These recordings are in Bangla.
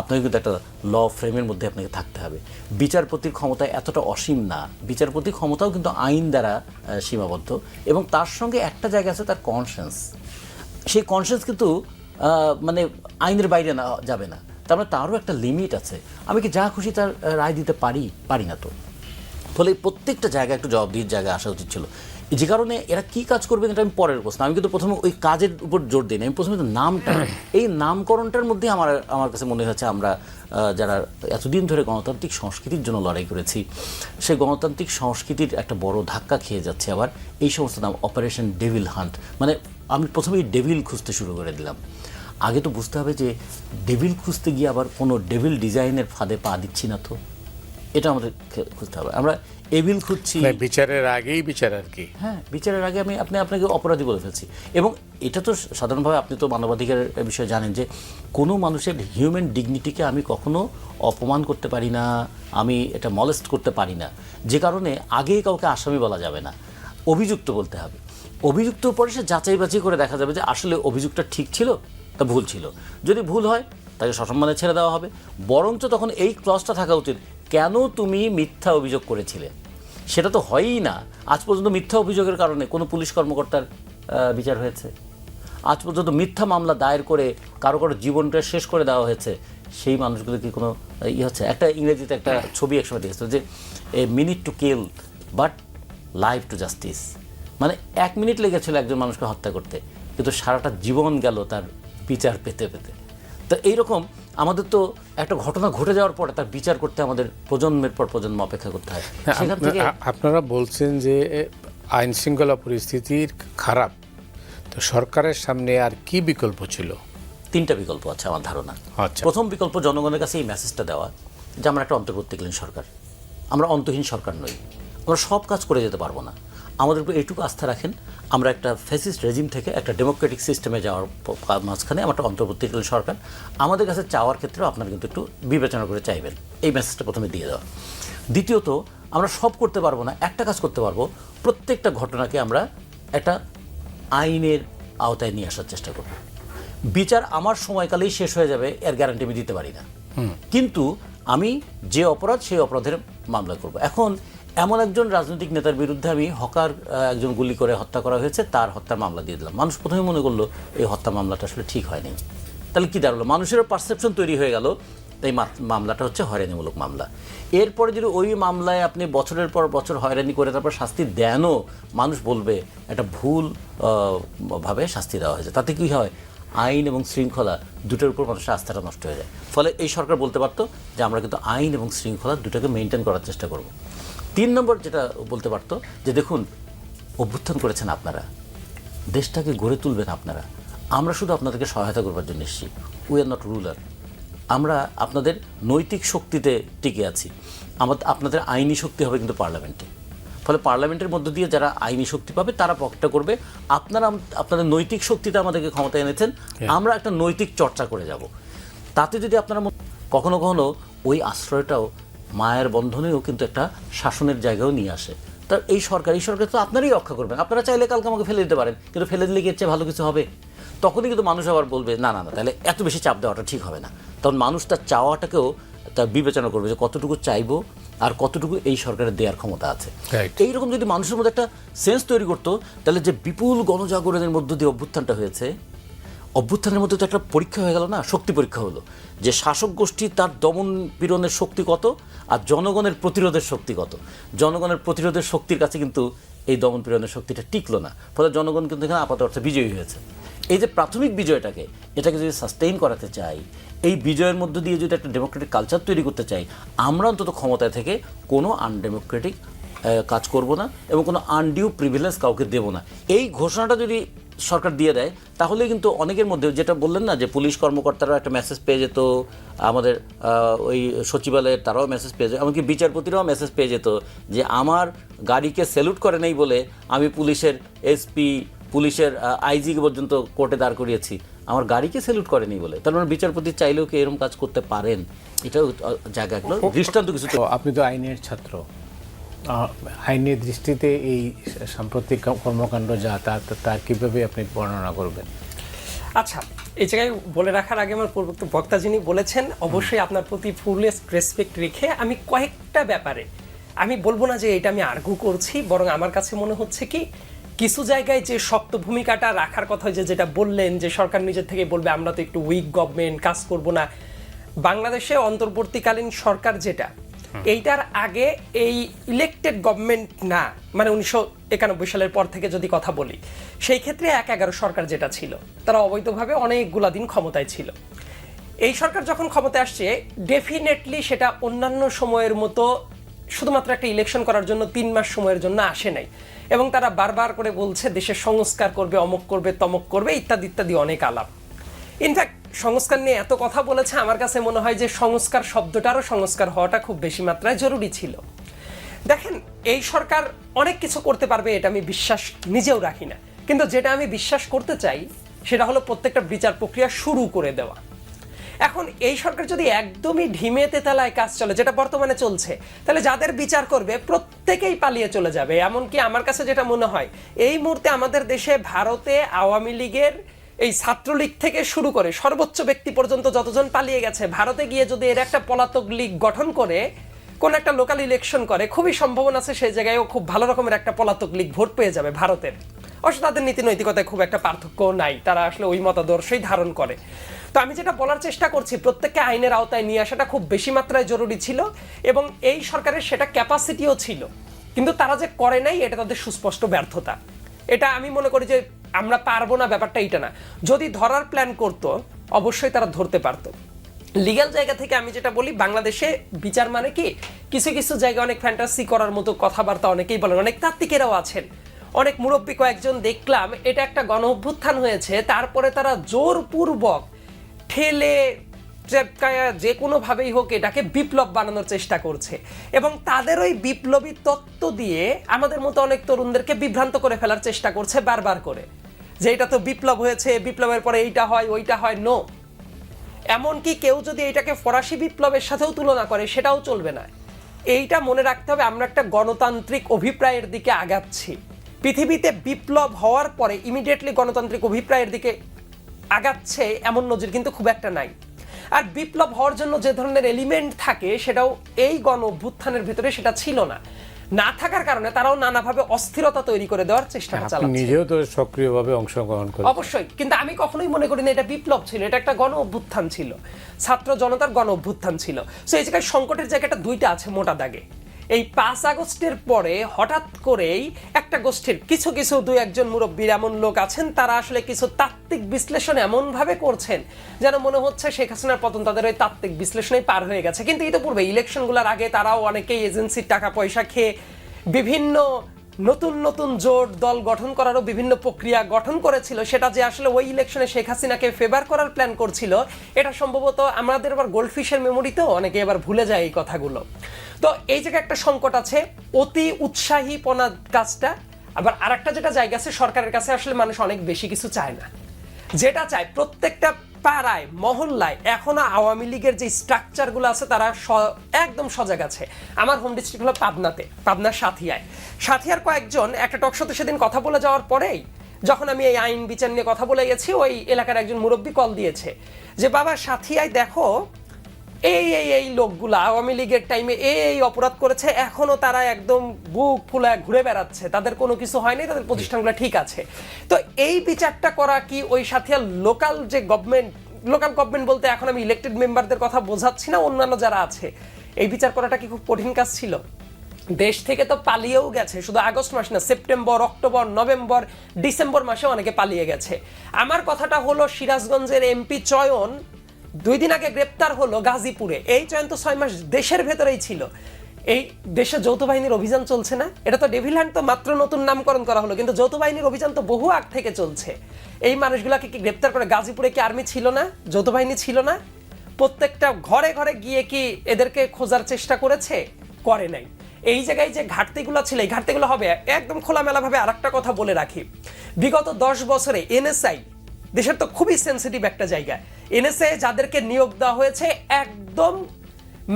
আপনাকে কিন্তু একটা ল ফ্রেমের মধ্যে আপনাকে থাকতে হবে। বিচারপতির ক্ষমতা এতটা অসীম না, বিচারপতির ক্ষমতাও কিন্তু আইন দ্বারা সীমাবদ্ধ, এবং তার সঙ্গে একটা জায়গা আছে তার কনসেন্স। সেই কনসেন্স কিন্তু মানে আইনের বাইরে না যাবে না, তার মানে তারও একটা লিমিট আছে। আমি কি যা খুশি তার রায় দিতে পারি না তো। ফলে প্রত্যেকটা জায়গায় একটু জবাবদিহির জায়গায় আসা উচিত ছিল। যে কারণে এরা কি কাজ করবে এটা আমি পরের প্রশ্ন, আমি কিন্তু প্রথমে ওই কাজের উপর জোর দিই না, আমি প্রথমে তো নামটা, এই নামকরণটার মধ্যে আমার কাছে মনে হচ্ছে আমরা যারা এতদিন ধরে গণতান্ত্রিক সংস্কৃতির জন্য লড়াই করেছি, সেই গণতান্ত্রিক সংস্কৃতির একটা বড় ধাক্কা খেয়ে যাচ্ছে আবার এই সমস্ত নাম। অপারেশন ডেভিল হান্ট, মানে আমি প্রথমেই ডেভিল খুঁজতে শুরু করে দিলাম। আগে তো বুঝতে হবে যে ডেভিল খুঁজতে গিয়ে আবার কোনো ডেভিল ডিজাইনের ফাঁদে পা দিচ্ছি না তো, এটা আমাদের খুঁজতে হবে। আমরা এভিল খুঁজছি বিচারের আগেই বিচার আর কি। হ্যাঁ, বিচারের আগে আপনাকে অপরাধী বলে ফেলছি। এবং এটা তো সাধারণভাবে আপনি তো মানবাধিকারের বিষয়ে জানেন যে কোনো মানুষের হিউম্যান ডিগনিটিকে আমি কখনো অপমান করতে পারি না, আমি এটা মলেস্ট করতে পারি না, যে কারণে আগেই কাউকে আসামি বলা যাবে না, অভিযুক্ত বলতে হবে। অভিযুক্ত পরে সে যাচাই বাছাই করে দেখা যাবে যে আসলে অভিযোগটা ঠিক ছিল তা ভুল ছিল। যদি ভুল হয় তাকে সসম্মানে ছেড়ে দেওয়া হবে। বরঞ্চ তখন এই ক্লজটা থাকা উচিত, কেন তুমি মিথ্যা অভিযোগ করেছিলে। সেটা তো হয়ই না। আজ পর্যন্ত মিথ্যা অভিযোগের কারণে কোনো পুলিশ কর্মকর্তার বিচার হয়েছে? আজ পর্যন্ত মিথ্যা মামলা দায়ের করে কারো জীবনটা শেষ করে দেওয়া হয়েছে, সেই মানুষগুলো কি কোনো হচ্ছে? একটা ইংরেজিতে একটা ছবি একসময় দেখেছিল যে a minute to kill but life to justice, মানে 1 মিনিট লেগেছিল একজন মানুষকে হত্যা করতে, কিন্তু সারাটা জীবন গেল তার বিচার পেতে পেতে। তো এইরকম আমাদের তো একটা ঘটনা ঘটে যাওয়ার পরে তার বিচার করতে আমাদের প্রজন্মের পর প্রজন্ম অপেক্ষা করতে হয়। সেখান থেকে আপনারা বলছেন যে আইন শৃঙ্খলা পরিস্থিতির খারাপ, তো সরকারের সামনে আর কি বিকল্প ছিল? 3টা বিকল্প আছে আমার ধারণা। আচ্ছা। প্রথম বিকল্প জনগণের কাছে এই মেসেজটা দেওয়া যে আমরা একটা অন্তর্বর্তীকালীন সরকার, আমরা অন্তহীন সরকার নই, আমরা সব কাজ করে যেতে পারবো না, আমাদের উপর এইটুকু আস্থা রাখেন, আমরা একটা ফ্যাসিস্ট রেজিম থেকে একটা ডেমোক্রেটিক সিস্টেমে যাওয়ার মাঝখানে আমরা একটা অন্তর্বর্তীকালীন সরকার, আমাদের কাছে চাওয়ার ক্ষেত্রেও আপনারা কিন্তু একটু বিবেচনা করে চাইবেন, এই মেসেজটা প্রথমে দিয়ে দেওয়া। দ্বিতীয়ত, আমরা সব করতে পারবো না, একটা কাজ করতে পারবো, প্রত্যেকটা ঘটনাকে আমরা একটা আইনের আওতায় নিয়ে আসার চেষ্টা করব। বিচার আমার সময়কালেই শেষ হয়ে যাবে এর গ্যারান্টি আমি দিতে পারি না, কিন্তু আমি যে অপরাধ সেই অপরাধের মামলা করব। এখন এমন একজন রাজনৈতিক নেতার বিরুদ্ধে আমি হকার একজন গুলি করে হত্যা করা হয়েছে, তার হত্যার মামলা দিয়ে দিলাম। মানুষ প্রথমে মনে করলো এই হত্যা মামলাটা আসলে ঠিক হয়নি। তাহলে কী দাঁড়ালো? মানুষেরও পারসেপশন তৈরি হয়ে গেল তাই মামলাটা হচ্ছে হয়রানিমূলক মামলা। এরপরে যদি ওই মামলায় আপনি বছরের পর বছর হয়রানি করে তারপর শাস্তি দেনও, মানুষ বলবে একটা ভুল ভাবে শাস্তি দেওয়া হয়েছে। তাতে কী হয়? আইন এবং শৃঙ্খলা দুটোর উপর মানুষের আস্থাটা নষ্ট হয়ে যায়। ফলে এই সরকার বলতে পারতো যে আমরা কিন্তু আইন এবং শৃঙ্খলা দুটোকে মেনটেন করার চেষ্টা করব। 3 নম্বর যেটা বলতে পারতো যে দেখুন, অভ্যুত্থান করেছেন আপনারা, দেশটাকে গড়ে তুলবেন আপনারা, আমরা শুধু আপনাদেরকে সহায়তা করবার জন্য এসেছি, উই আর নট রুলার। আমরা আপনাদের নৈতিক শক্তিতে টিকে আছি, আপনাদের আইনি শক্তি হবে কিন্তু পার্লামেন্টে। ফলে পার্লামেন্টের মধ্য দিয়ে যারা আইনি শক্তি পাবে তারা পকেটটা করবে, আপনারা আপনাদের নৈতিক শক্তিতে আমাদেরকে ক্ষমতা এনেছেন, আমরা একটা নৈতিক চর্চা করে যাব। তাতে যদি আপনারা কখনো কখনো ওই আশ্রয়টাও মায়ের বন্ধনেও কিন্তু একটা শাসনের জায়গাও নিয়ে আসে। তার এই সরকার তো আপনারই রক্ষা করবেন। আপনারা চাইলে কালকে আমাকে ফেলে দিতে পারেন, কিন্তু ফেলে দিলে কি এর চেয়ে ভালো কিছু হবে? তখনই কিন্তু মানুষ আবার বলবে না না না, তাহলে এত বেশি চাপ দেওয়াটা ঠিক হবে না। তখন মানুষ তার চাওয়াটাকেও তার বিবেচনা করবে যে কতটুকু চাইবো আর কতটুকু এই সরকারের দেওয়ার ক্ষমতা আছে। এইরকম যদি মানুষের মধ্যে একটা সেন্স তৈরি করতো, তাহলে যে বিপুল গণজাগরণের মধ্য দিয়ে অভ্যুত্থানটা হয়েছে, অভ্যুত্থানের মধ্যে তো একটা পরীক্ষা হয়ে গেল না, শক্তি পরীক্ষা হলো যে শাসক গোষ্ঠী তার দমন পীড়নের শক্তি কত আর জনগণের প্রতিরোধের শক্তি কত। জনগণের প্রতিরোধের শক্তির কাছে কিন্তু এই দমন পীড়নের শক্তিটা টিকলো না, ফলে জনগণ কিন্তু এখানে আপাতত অর্থে বিজয়ী হয়েছে। এই যে প্রাথমিক বিজয়টাকে, এটাকে যদি সাস্টেইন করাতে চাই, এই বিজয়ের মধ্য দিয়ে যদি একটা ডেমোক্রেটিক কালচার তৈরি করতে চাই, আমরা অন্তত ক্ষমতায় থেকে কোনো আনডেমোক্রেটিক কাজ করব না এবং কোনো আনডিউ প্রিভিলেজ কাউকে দেব না। এই ঘোষণাটা যদি সরকার দিয়ে দেয়, তাহলে কিন্তু অনেকের মধ্যে যেটা বললেন না যে পুলিশ কর্মকর্তারাও একটা মেসেজ পেয়ে যেত, আমাদের ওই সচিবালয়ের তারাও মেসেজ পেয়ে যেত, এমনকি বিচারপতিরাও মেসেজ পেয়ে যেত যে আমার গাড়িকে স্যালুট করে নেই বলে আমি পুলিশের এসপি, পুলিশের আইজি পর্যন্ত কোর্টে দাঁড় করিয়েছি, আমার গাড়িকে স্যালুট করেনি বলে। তার মানে বিচারপতি চাইলেও কি এরকম কাজ করতে পারেন? এটাও জায়গাগুলো দৃষ্টান্ত কিছু। আপনি তো আইনের ছাত্র, আইনের দৃষ্টিতে এই সাম্প্রতিক কর্মকাণ্ড যা তার কীভাবে আপনি বর্ণনা করবেন? আচ্ছা, এই জায়গায় বলে রাখার আগে আমার পূর্বোক্ত বক্তা যিনি বলেছেন, অবশ্যই আপনার প্রতি ফুলেস্ট রেসপেক্ট রেখে আমি কয়েকটা ব্যাপারে আমি বলবো না যে এটা আমি আর্গু করছি, বরং আমার কাছে মনে হচ্ছে কি কিছু জায়গায় যে শক্ত ভূমিকাটা রাখার কথা, যেটা বললেন যে সরকার নিজের থেকে বলবে আমরা তো একটু উইক গভর্নমেন্ট, কাজ করব না। বাংলাদেশে অন্তর্বর্তীকালীন সরকার যেটা, এইটার আগে এই ইলেকটেড গভর্নমেন্ট না, মানে 1991 সালের পর থেকে যদি কথা বলি, সেই ক্ষেত্রে 1/11 সরকার যেটা ছিল, তারা অবৈধভাবে অনেকগুলা দিন ক্ষমতায় ছিল। এই সরকার যখন ক্ষমতায় আসছে, ডেফিনেটলি সেটা অন্যান্য সময়ের মতো শুধুমাত্র একটা ইলেকশন করার জন্য 3 মাস সময়ের জন্য আসে নাই, এবং তারা বারবার করে বলছে দেশের সংস্কার করবে, অমুক করবে, তমক করবে, ইত্যাদি ইত্যাদি অনেক আলাপ। ইনফ্যাক্ট সংস্কার নিয়ে এত কথা বলেছে, আমার কাছে মনে হয় যে সংস্কার শব্দটারও সংস্কার হওয়াটা খুব বেশি মাত্রায় জরুরি ছিল। দেখেন, এই সরকার অনেক কিছু করতে পারবে, এটা আমি বিশ্বাস নিজেও রাখি না, কিন্তু যেটা আমি বিশ্বাস করতে চাই সেটা হলো প্রত্যেকটা বিচার প্রক্রিয়া শুরু করে দেওয়া। এখন এই সরকার যদি একদমই ঢিমে তেতালায় কাজ চলে, যেটা বর্তমানে চলছে, তাহলে যাদের বিচার করবে প্রত্যেকেই পালিয়ে চলে যাবে। এমনকি আমার কাছে যেটা মনে হয়, এই মুহূর্তে আমাদের দেশে ভারতে আওয়ামী লীগের এই ছাত্রলীগ থেকে শুরু করে সর্বোচ্চ ব্যক্তি পর্যন্ত যতজন পালিয়ে গেছে, ভারতে গিয়ে যদি এর একটা পলাতক লীগ গঠন করে কোন একটা লোকাল ইলেকশন করে, খুবই সম্ভাবনা আছে সেই জায়গায়ও খুব ভালো রকমের একটা পলাতক লীগ ভোট পেয়ে যাবে ভারতের। অবশ্য তাদের নীতি নৈতিকতায় খুব একটা পার্থক্য নাই, তারা আসলে ওই মতাদর্শই ধারণ করে। তো আমি যেটা বলার চেষ্টা করছি, প্রত্যেককে আইনের আওতায় নিয়ে আসাটা খুব বেশি মাত্রায় জরুরি ছিল, এবং এই সরকারের সেটা ক্যাপাসিটিও ছিল, কিন্তু তারা যে করে নাই এটা তাদের সুস্পষ্ট ব্যর্থতা। এটা আমি মনে করি যে আমরা পারবো না ব্যাপারটা এইটা না, যদি ধরার প্ল্যান করতো অবশ্যই তারা ধরতে পারতো। লিগ্যাল জায়গা থেকে আমি যেটা বলি, বাংলাদেশে বিচার মানে কি, কিছু কিছু জায়গায় অনেক ফ্যান্টাসি করার মতো কথাবার্তা অনেকেই বলেন, অনেক তাত্ত্বিকেরাও আছেন, অনেক মুরব্বী কয়েকজন দেখলাম এটা একটা গণ অভ্যুত্থান হয়েছে, তারপরে তারা জোরপূর্বক ঠেলে চেপকায়া যে কোনোভাবেই হোক এটাকে বিপ্লব বানানোর চেষ্টা করছে, এবং তাদের ওই বিপ্লবী তত্ত্ব দিয়ে আমাদের মতো অনেক তরুণদেরকে বিভ্রান্ত করে ফেলার চেষ্টা করছে বারবার করে, যে এটা তো বিপ্লব হয়েছে, বিপ্লবের পরে এইটা হয় ওইটা হয়। নো, এমনকি কেউ যদি এটাকে ফরাসি বিপ্লবের সাথেও তুলনা করে সেটাও চলবে না। এইটা মনে রাখতে হবে, আমরা একটা গণতান্ত্রিক অভিপ্রায়ের দিকে আগাচ্ছি। পৃথিবীতে বিপ্লব হওয়ার পরে ইমিডিয়েটলি গণতান্ত্রিক অভিপ্রায়ের দিকে আগাচ্ছে এমন নজির কিন্তু খুব একটা নাই। আর বিপ্লব হওয়ার জন্য যে ধরনের এলিমেন্ট থাকে সেটাও এই গণ অভ্যুত্থানের ভিতরে সেটা ছিল না, না থাকার কারণে তারাও নানাভাবে অস্থিরতা তৈরি করে দেওয়ার চেষ্টা চালাচ্ছে। নিজেও তো সক্রিয়ভাবে অংশগ্রহণ করে অবশ্যই, কিন্তু আমি কখনোই মনে করি না এটা বিপ্লব ছিল, এটা একটা গণ অভ্যুত্থান ছিল, ছাত্র জনতার গণ অভ্যুত্থান ছিল। সো এই জায়গায় সংকটের জায়গাটা দুইটা আছে মোটা দাগে। এই 5 আগস্টের পরে হঠাৎ করেই একটা গোষ্ঠীর কিছু কিছু 2-1 মুরব্বীর এমন লোক আছেন, তারা আসলে কিছু তাত্ত্বিক বিশ্লেষণ এমনভাবে করছেন যেন মনে হচ্ছে শেখ হাসিনার পতন তাদের ওই তাত্ত্বিক বিশ্লেষণেই পার হয়ে গেছে। কিন্তু ইতিপূর্বে ইলেকশনগুলোর আগে তারাও অনেকেই এজেন্সির টাকা পয়সা খেয়ে বিভিন্ন নতুন নতুন জোট দল গঠন করারও বিভিন্ন প্রক্রিয়া গঠন করেছিল, সেটা যে আসলে ওই ইলেকশনে শেখ হাসিনাকে ফেভার করার প্ল্যান করছিল, এটা সম্ভবত আমাদের আবার গোল্ডফিশের মেমোরিতেও অনেকে এবার ভুলে যায় এই কথাগুলো। তো এই জায়গায় একটা সংকট আছে, অতি উৎসাহীপনা কাজটা। আবার আরেকটা যেটা জায়গা আছে, সরকারের কাছে আসলে মানুষ অনেক বেশি কিছু চায় না, যেটা চায় প্রত্যেকটা পাড়ায় মহল্লায় এখনো আওয়ামী লীগের যে স্ট্রাকচারগুলো আছে তারা একদম সজাগ আছে। আমার হোম ডিস্ট্রিক্ট হলো পাবনার সাথিয়ার কয়েকজন একটা টকশোতে সেদিন কথা বলে যাওয়ার পরেই, যখন আমি এই আইন বিচার নিয়ে কথা বলে গেছি, ওই এলাকার একজন মুরব্বী কল দিয়েছে যে বাবা সাথিয়ায় দেখো এই এই এই লোকগুলা আওয়ামী লীগের টাইমে এই অপরাধ করেছে, এখনো তারা একদম বুক ফুলায় ঘুরে বেড়াচ্ছে, তাদের কোনো কিছু হয়নি, তাদের প্রতিষ্ঠানগুলো ঠিক আছে। তো এই বিচারটা করা কি ওই সাথিয়ার লোকাল যে গভর্নমেন্ট বলতে এখন আমি ইলেক্টেড মেম্বারদের কথা বোঝাচ্ছি না, অন্যান্য যারা আছে, এই বিচার করাটা কি খুব কঠিন কাজ ছিল? দেশ থেকে তো পালিয়েও গেছে, শুধু আগস্ট মাস না, সেপ্টেম্বর, অক্টোবর, নভেম্বর, ডিসেম্বর মাসে অনেকে পালিয়ে গেছে। আমার কথাটা হলো সিরাজগঞ্জের এমপি চয়ন 2 দিন আগে গ্রেপ্তার হলো গাজীপুরে, এই চয়ন তো 6 মাস দেশের ভেতরেই ছিল। এই দেশে যৌথ বাহিনীর অভিযান চলছে না, এটা তো ডেভিল হ্যান্ড তো মাত্র নতুন নামকরণ করা হলো, কিন্তু যৌথ বাহিনীর অভিযান তো বহু আগ থেকে চলছে। এই মানুষগুলাকে কি গ্রেপ্তার করে গাজীপুরে কি আর্মি ছিল না, যৌথ বাহিনী ছিল না? প্রত্যেকটা ঘরে ঘরে গিয়ে কি এদেরকে খোঁজার চেষ্টা করেছে? করে নাই। এই জায়গায় যে ঘাটতিগুলো ছিল, এই ঘাটতিগুলো হবে একদম খোলামেলাভাবে। আরেকটা কথা বলে রাখি, বিগত 10 বছরে এনএসআই দেশের তো খুবই সেন্সিটিভ একটা জায়গা, এনএসআই যাদেরকে নিয়োগ দেওয়া হয়েছে একদম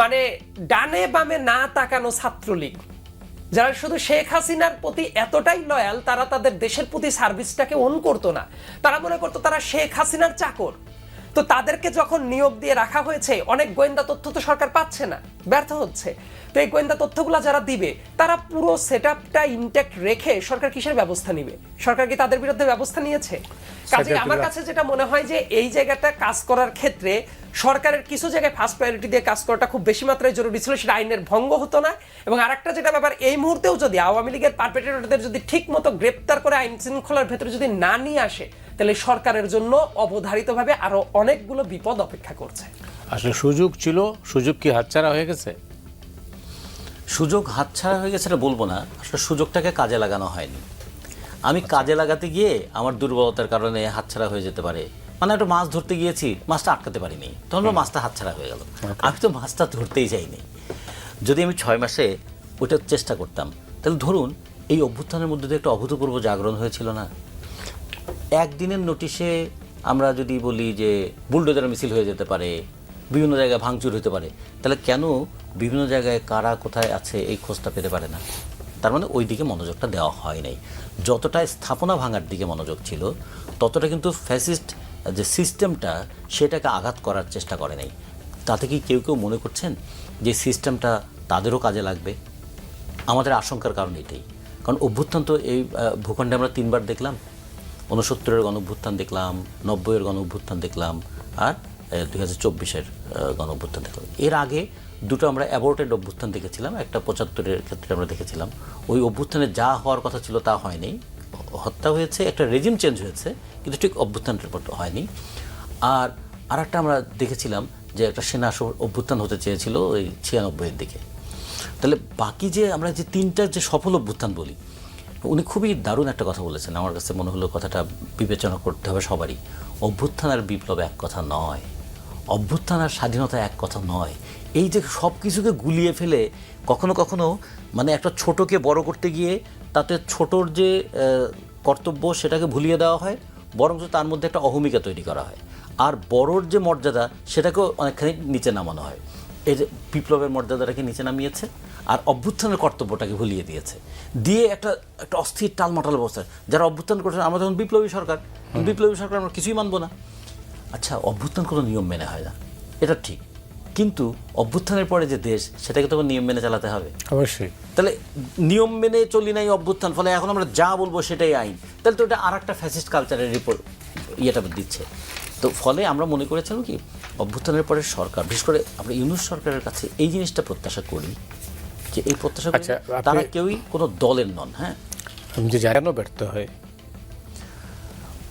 মানে ডানে বামে না তাকানো ছাত্রলীগ, যারা শুধু শেখ হাসিনার প্রতি এতটাই লয়াল, তারা তাদের দেশের প্রতি সার্ভিসটাকে অন করতো না। তারা মনে করতো তারা শেখ হাসিনার চাকর, তো তাদেরকে যখন নিয়োগ দিয়ে রাখা হয়েছে, অনেক গোয়েন্দা তথ্য তো সরকার পাচ্ছে না, ব্যর্থ হচ্ছে। তো এই গোয়েন্দা তথ্যগুলো যারা দিবে, তারা পুরো সেটআপটা ইনট্যাক্ট রেখে সরকার কিসের ব্যবস্থা নিবে? সরকার কি তাদের বিরুদ্ধে ব্যবস্থা নিয়েছে? কাজে আমার কাছে যেটা মনে হয় যে এই জায়গাটা কাজ করার ক্ষেত্রে সরকারের কিছু জায়গায় ফার্স্ট প্রায়োরিটি দিয়ে কাজ করাটা খুব বেশি মাত্রায় জরুরি ছিল, সেটা আইনের ভঙ্গ হতো না। এবং আরেকটা যেটা ব্যাপার, এই মুহূর্তেও যদি আওয়ামী লীগের পারপেট্রেটরদের যদি ঠিক মতো গ্রেপ্তার করে আইন শৃঙ্খলার ভেতরে যদি না নিয়ে আসে, তাহলে সরকারের জন্য অবধারিতভাবে আরো অনেকগুলো বিপদ অপেক্ষা করছে। আসলে সুযোগ ছিল, সুযোগ কি হাতছাড়া হয়ে গেছে? সুযোগ হাতছাড়া হয়ে গেছে এটা বলবো না, আসলে সুযোগটাকে কাজে লাগানো হয়নি। আমি কাজে লাগাতে গিয়ে আমার দুর্বলতার কারণে হাতছাড়া হয়ে যেতে পারে। মানে একটা মাছ ধরতে গিয়েছি, মাছটা আটকাতে পারিনি, তখন মাছটা হাতছাড়া হয়ে গেল। আমি তো মাছটা ধরতেই চাইনি। যদি আমি 6 মাসে ওইটা চেষ্টা করতাম, তাহলে ধরুন এই অভ্যুত্থানের মধ্যে দিয়ে একটা অভূতপূর্ব জাগরণ হয়েছিল না? একদিনের নোটিশে আমরা যদি বলি যে বুলডোজার মিছিল হয়ে যেতে পারে, বিভিন্ন জায়গায় ভাঙচুর হতে পারে, তাহলে কেন বিভিন্ন জায়গায় কারা কোথায় আছে এই খোঁজটা পেতে পারে না? তার মানে ওই দিকে মনোযোগটা দেওয়া হয় নাই। যতটা স্থাপনা ভাঙার দিকে মনোযোগ ছিল, ততটা কিন্তু ফ্যাসিস্ট যে সিস্টেমটা সেটাকে আঘাত করার চেষ্টা করে নাই। তাতে কি কেউ কেউ মনে করছেন যে সিস্টেমটা তাদেরও কাজে লাগবে? আমাদের আশঙ্কার কারণ এটাই। কারণ অভ্যুত্থান তো এই ভূখণ্ডে আমরা 3বার দেখলাম। 69-এর গণঅভ্যুত্থান দেখলাম, 90-এর গণঅভ্যুত্থান দেখলাম, আর 2024-এর গণঅভ্যুত্থান দেখলাম। এর আগে দুটো আমরা অ্যাবর্টেড অভ্যুত্থান দেখেছিলাম। একটা 75-এর ক্ষেত্রে আমরা দেখেছিলাম ওই অভ্যুত্থানে যা হওয়ার কথা ছিল তা হয়নি, হত্যা হয়েছে, একটা রেজিম চেঞ্জ হয়েছে, কিন্তু ঠিক অভ্যুত্থানটার পর হয়নি। আর একটা আমরা দেখেছিলাম যে একটা সেনা অভ্যুত্থান হতে চেয়েছিল ওই 96-এর দিকে। তাহলে বাকি যে আমরা যে 3টা যে সফল অভ্যুত্থান বলি, উনি খুবই দারুণ একটা কথা বলেছেন। আমার কাছে মনে হলো কথাটা বিবেচনা করতে হবে সবারই। অভ্যুত্থান আর বিপ্লব এক কথা নয়, অভ্যুত্থান আর স্বাধীনতা এক কথা নয়। এই যে সব কিছুকে গুলিয়ে ফেলে কখনো কখনো মানে একটা ছোটকে বড় করতে গিয়ে তাতে ছোটর যে কর্তব্য সেটাকে ভুলিয়ে দেওয়া হয়, বরঞ্চ তার মধ্যে একটা অহমিকা তৈরি করা হয়। আর বড়র যে মর্যাদা সেটাকেও অনেকখানি নিচে নামানো হয়। এই যে বিপ্লবের মর্যাদাটাকে নিচে নামিয়েছে আর অভ্যুত্থানের কর্তব্যটাকে ভুলিয়ে দিয়েছে, দিয়ে একটা অস্থির টালমাটাল অবস্থা। যারা অভ্যুত্থান করছেন আমরা তখন বিপ্লবী সরকার আমরা কিছুই মানবো না। আচ্ছা, অভ্যুত্থান কোনো নিয়ম মেনে হয় না, এটা ঠিক, কিন্তু অভ্যুত্থানের পরে যে দেশ সেটাকে তো নিয়ম মেনে চালাতে হবে। অবশ্যই। তাহলে নিয়ম মেনে চলি নাই অভ্যুত্থান, ফলে এখন আমরা যা বলবো সেটাই আইন, তাহলে তো এটা আর একটা ফ্যাসিস্ট কালচারের রিপোর্ট ইয়েটা দিচ্ছে। তো ফলে আমরা মনে করেছিলাম কি অভ্যুত্থানের পরে সরকার, বিশেষ করে আমরা ইউনূস সরকারের কাছে এই জিনিসটা প্রত্যাশা করি যে এই প্রত্যাশা করি তারা কেউই কোনো দলের নন। হ্যাঁ, আমি যে জানো ব্যর্থ হয়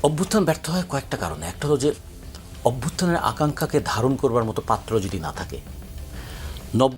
অভ্যুত্থান ব্যর্থ হয় কয়েকটা কারণে। একটা হলো যে অভ্যুত্থানের আকাঙ্ক্ষাকে ধারণ করবার মতো পাত্র যদি না থাকে।